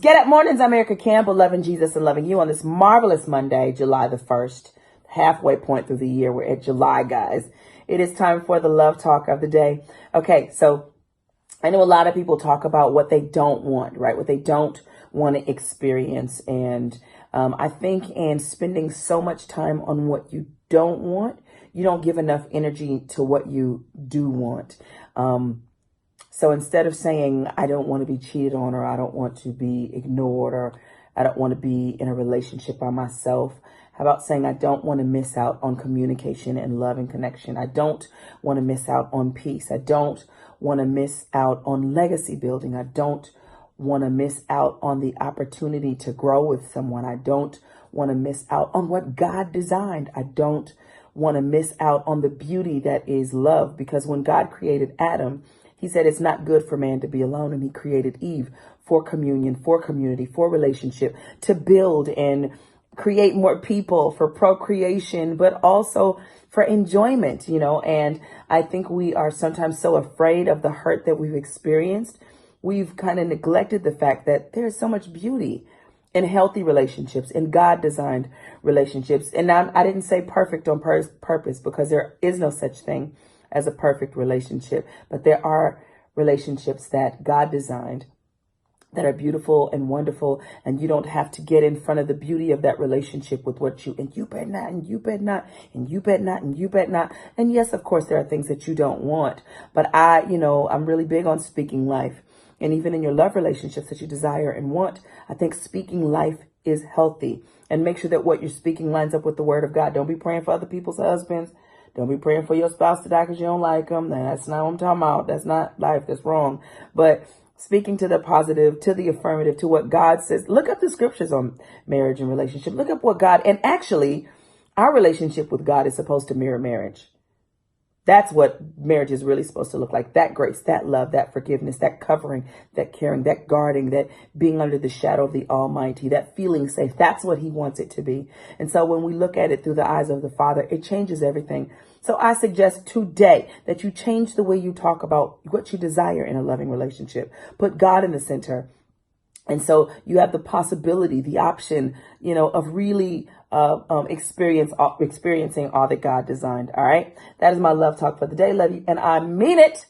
Get up mornings. I'm Erica Campbell, loving Jesus and loving you on this marvelous Monday, July the 1st, halfway point through the year. We're at July, guys. It is time for the love talk of the day. Okay, so I know a lot of people talk about what they don't want, right? What they don't want to experience. And I think in spending so much time on what you don't want, you don't give enough energy to what you do want. So instead of saying, I don't want to be cheated on, or I don't want to be ignored, or I don't want to be in a relationship by myself, how about saying, I don't want to miss out on communication and love and connection. I don't want to miss out on peace. I don't want to miss out on legacy building. I don't want to miss out on the opportunity to grow with someone. I don't want to miss out on what God designed. I don't want to miss out on the beauty that is love, because when God created Adam, he said it's not good for man to be alone, and he created Eve for communion, for community, for relationship, to build and create more people, for procreation, but also for enjoyment, and I think we are sometimes so afraid of the hurt that we've experienced. We've kind of neglected the fact that there's so much beauty in healthy relationships, in God-designed relationships. And I didn't say perfect on purpose, because there is no such thing as a perfect relationship, but there are relationships that God designed that are beautiful and wonderful, and you don't have to get in front of the beauty of that relationship with and you bet not, and you bet not, and you bet not, and you bet not. And yes, of course, there are things that you don't want, but I'm really big on speaking life. And even in your love relationships that you desire and want, I think speaking life is healthy. And make sure that what you're speaking lines up with the word of God. Don't be praying for other people's husbands. Don't be praying for your spouse to die because you don't like them. That's not what I'm talking about. That's not life. That's wrong. But speaking to the positive, to the affirmative, to what God says. Look up the scriptures on marriage and relationship. Look up what God, and actually, our relationship with God is supposed to mirror marriage. That's what marriage is really supposed to look like. That grace, that love, that forgiveness, that covering, that caring, that guarding, that being under the shadow of the Almighty, that feeling safe. That's what he wants it to be. And so when we look at it through the eyes of the Father, it changes everything. So I suggest today that you change the way you talk about what you desire in a loving relationship. Put God in the center. And so you have the possibility, the option, of really experiencing all that God designed. All right. That is my love talk for the day. Love you. And I mean it.